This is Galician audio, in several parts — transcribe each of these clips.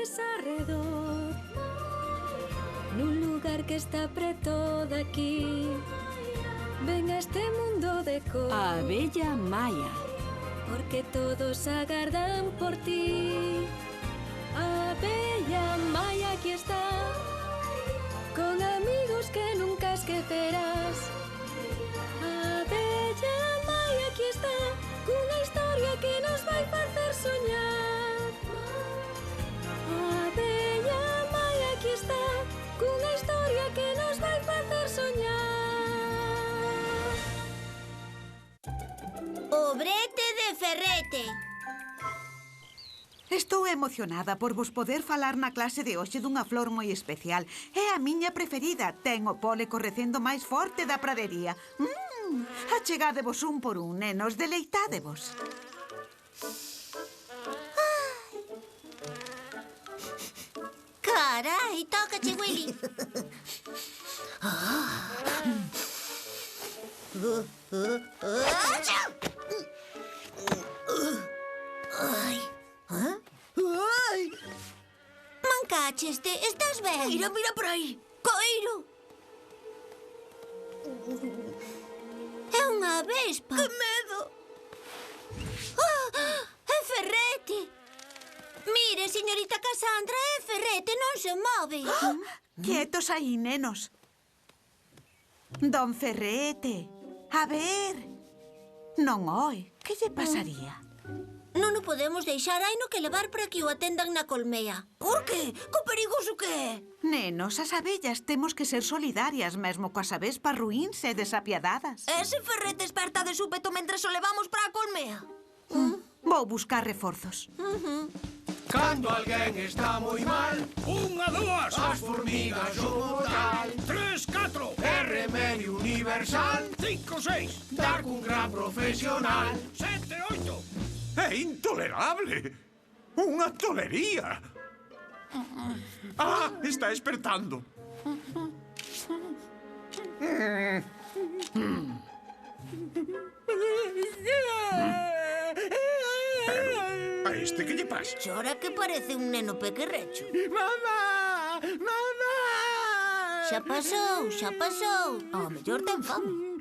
tes arredor, nun lugar que está preto daqui. Ven a este mundo de cor, A abella Maia. porque todos agardan por ti. A abella Maia aquí está, con amigos que nunca esquecerás. A abella Maia aquí está, cunha historia que nos vai facer soñar. A abella Maia aquí está, cunha historia que nos vai facer soñar. O brete de Ferrete. Estou emocionada por vos poder falar na clase de hoxe dunha flor moi especial. É a miña preferida. Ten o pole correcendo máis forte da pradería. Achegádevos un por un, nenos, deleitádevos. Carai, tócache, Willy. Ai. Ai! Mancacheste, estás ben? Mira por aí! Coiro! É unha avespa. Que medo! É Ferrete! Mire, señorita Cassandra, é Ferrete, non se move. Quietos aí, nenos. Don Ferrete, a ver. Non oe, que lle pasaría? Non o podemos deixar, hai no que levar para que o atendan na colmea. Por que? Co perigoso que é? Nenos, as abellas temos que ser solidarias mesmo coas avespas ruíns e desapiadadas. Ese Ferrete esperta de súpeto mentres o levamos para a colmea. Vou buscar reforzos. Cando alguén está moi mal, 1, 2, as formigas o mortal, 3, 4, é remedio universal, 5, 6, dar cun gran profesional. 7, 8. É intolerable! Unha tolería! Ah, está espertando. Pero, a este que lle pasa? Chora que parece un neno pequerrecho. Mamá! Mamá! Xa pasou, xa pasou. Ao mellor ten fame.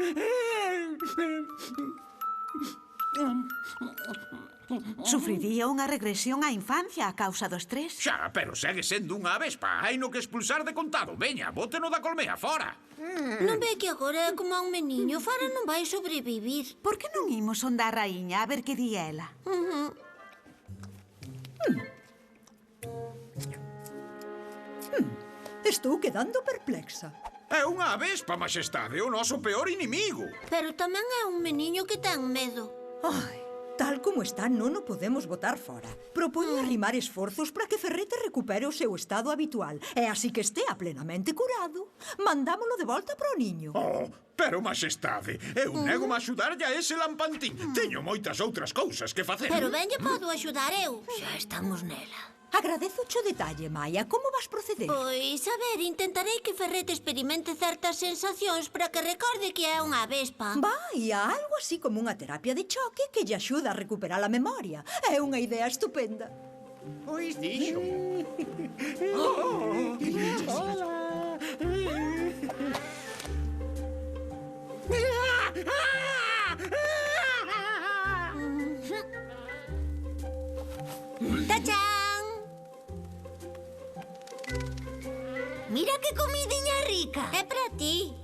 Sufriría unha regresión á infancia a causa do estrés. Xa, pero segue sendo unha avespa. Hai no que expulsar de contado. Veña, bóteno da colmea, fora. Non ve que agora é como a un meniño. Fora non vai sobrevivir. Por que non imos onde a raíña a ver que di ela? Estou quedando perplexa. É unha avespa, majestade, o noso peor inimigo. Pero tamén é un meniño que ten medo. Ai, tal como está, non o podemos botar fora. Propoño arrimar esforzos para que Ferrete recupere o seu estado habitual. E así que estea plenamente curado, mandámolo de volta para o niño. Oh, pero, majestade, eu nego-me a axudarlle a ese lampantín. Teño moitas outras cousas que facer. Pero ben lle podo axudar eu. Xa estamos nela. Agradezo o detalle, Maia. Como vas proceder? Pois, a ver, intentarei que Ferrete experimente certas sensacións para que recorde que é unha avespa. Vai, algo así como unha terapia de choque que lle axuda a recuperar a memoria. É unha idea estupenda. Pois dixo. ¡Tachán! Mira que comidiña rica. É para ti.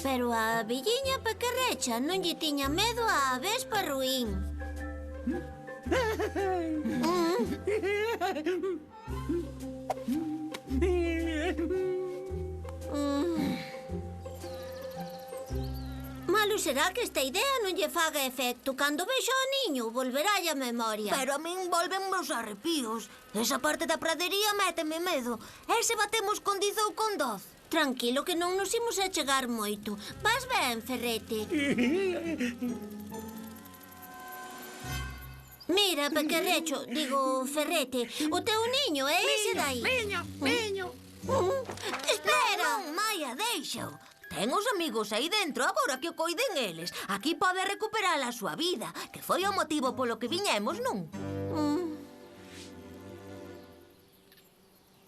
Pero a avelliña pequerrecha non lle tiña medo á avespa ruín. Malo será que esta idea non lle faga efecto. Cando vexo ao niño, volveralle a memoria. Pero a min volven os arrepíos. Esa parte da pradería méteme medo. E se batemos con 10 ou con 12? Tranquilo que non nos imos a chegar moito. Vas ben, Ferrete? Mira, pequerrecho, digo, Ferrete, o teu niño é ese dai. Niño. Espera! Non, Maia, deixao. Ten os amigos aí dentro, agora que o coiden eles. Aquí pode recuperar a súa vida, que foi o motivo polo que viñemos, non?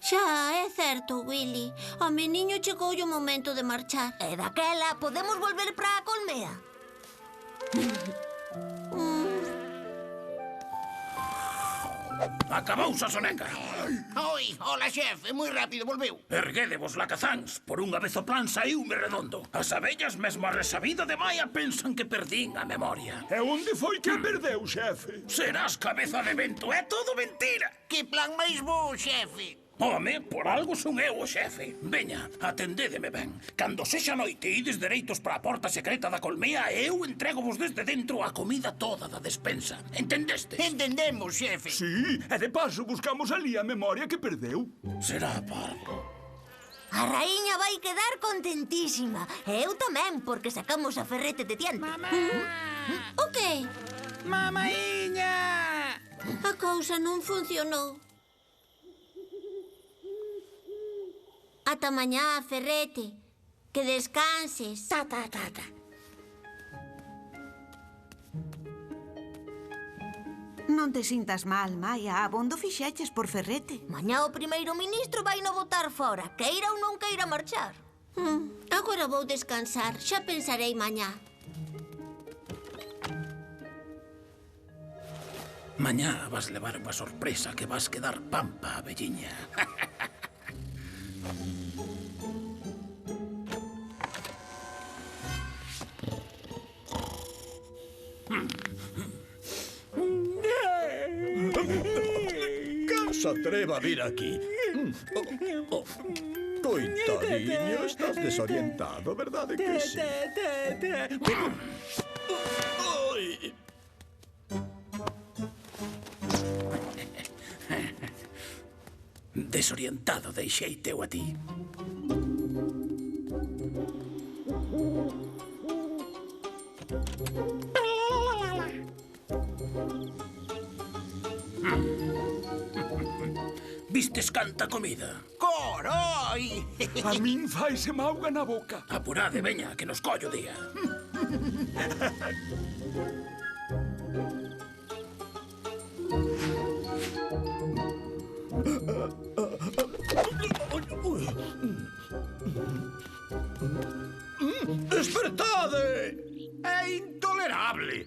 Xa, é certo, Willy. A meniño chegoulle o momento de marchar. E daquela podemos volver para a colmea. Acabouse a soneca. Oi, hola, xefe, moi rápido volveu. Erguédevos lacazáns. Por unha vez o plan saíume redondo. As abellas, mesmo a resabida de Maia, pensan que perdín a memoria. E onde foi que a perdeu, xefe? Serás cabeza de vento, é todo mentira. Que plan máis bo, xefe. Home, por algo son eu o xefe. Veña, atendédeme ben. Cando sexa noite e ides dereitos para a porta secreta da colmea, eu entrego-vos desde dentro a comida toda da despensa. Entendestes? Entendemos, xefe. Sí, e de paso buscamos ali a memoria que perdeu. Será parvo. A raíña vai quedar contentísima. E eu tamén, porque sacamos a Ferrete de diante. O que? Mamaíña! A cousa non funcionou. Ata mañá, Ferrete. Que descanses. Ta. Non te sintas mal, Maia. Abondo fixeches por Ferrete. Mañá o primeiro ministro vai no botar fora, queira ou non queira marchar. Agora vou descansar. Xa pensarei mañá. Mañá vas levar unha sorpresa que vas quedar pampa, velliña. Se atreva a vir aquí. Coitadiño, estás desorientado, verdade que sí? Oi. Desorientado deixei teu a ti. Vistes canta comida? Coroi! A min faise mauga na boca. Apurade, veña, que nos collo día. Despertade! É intolerable.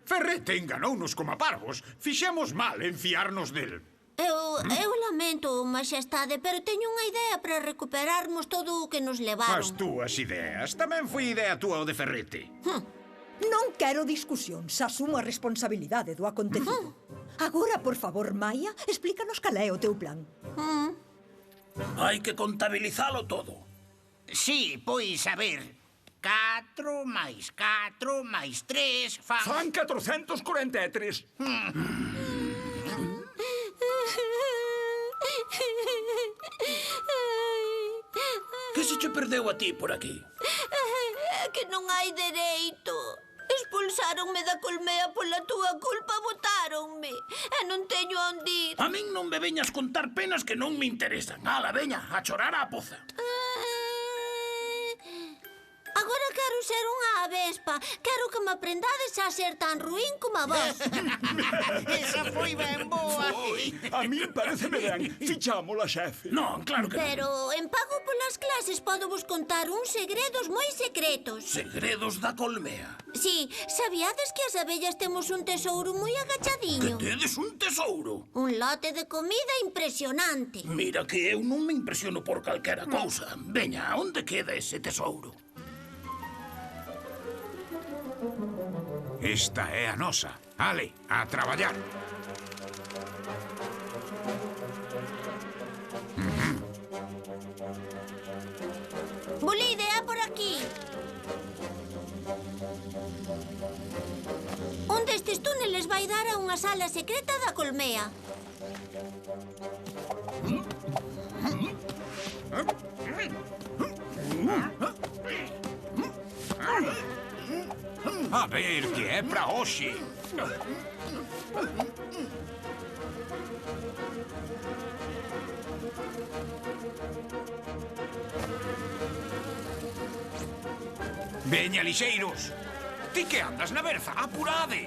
Ferrete enganounos como a parvos. Fixemos mal en fiarnos del. Eu lamento, Maxestade, pero teño unha idea para recuperarmos todo o que nos levaron. As túas ideas. Tamén foi idea túa o de Ferrete. Non quero discusións, asumo a responsabilidade do acontecido. Agora, por favor, Maia, explícanos cal é o teu plan. Hai que contabilizalo todo. Sí, pois, a ver. 4 máis 4 máis 3 Fan 443. Que se che perdeu a ti por aquí? É que non hai dereito. Expulsáronme da colmea pola túa culpa, botáronme. E non teño onde ir. A min non me veñas contar penas que non me interesan. Ala, veña, a chorar á poza. Agora quero ser unha avespa. Quero que me aprendades a ser tan ruín como a vos. Esa foi ben boa. A min pareceme ben. Fichámola, xefe. Non, claro que non. Pero en pago polas clases podo vos contar uns segredos moi secretos. Segredos da colmea. Sí, sabíades que as abellas temos un tesouro moi Que agachadiño? tedes un tesouro. Un lote de comida impresionante. Mira que eu non me impresiono por calquera cousa. Veña, onde queda ese tesouro? Esta é a nosa. Ale, a traballar. Bulide, é por aquí. Un destes túneles vai dar a unha sala secreta da colmea. A ver, que é pra hoxe. Veña, lixeiros. Ti que andas na berza? Apurade.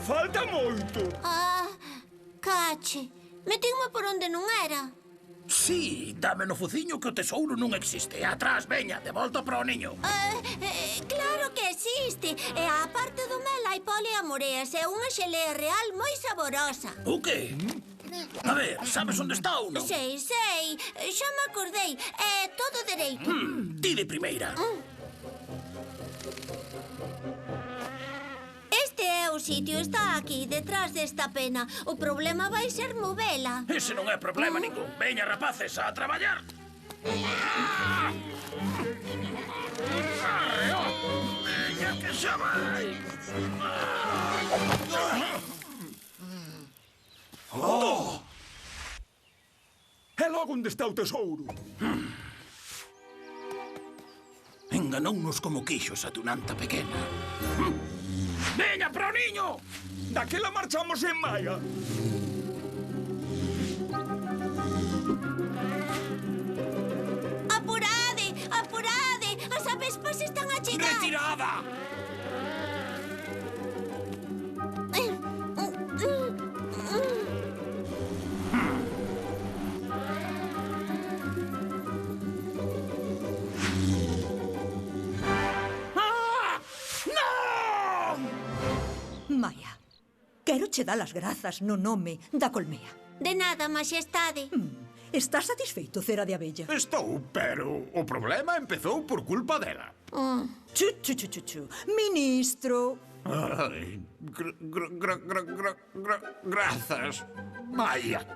Falta moito. Ah, cache. Metinme por onde non era. Sí, dame no fociño que o tesouro non existe. Atrás, veña, de volta para o niño. Claro que existe. E á parte do mel hai poliamoreas e unha xelea real moi saborosa. O qué? A ver, sabes onde está ou non? Sei, xa me acordei. É todo dereito. Ti de primeira. Este é o sitio, está aquí, detrás desta pena. O problema vai ser movela. Ese non é problema ningún. Veña, rapaces, a traballar. Veña, que xa vai. E logo onde está o tesouro? Enganounos como quixo esa tunanta pequena. Veña, para o niño! Daquela marchamos en maia. Apurade, apurade! As avespas están a chegar. Retirada! Maia, quero che dar as grazas no nome da colmea. De nada, maxestade. Estás satisfeito, cera de abella? Estou, pero o problema empezou por culpa dela. Chu. Ministro. Ai, grazas, Maia.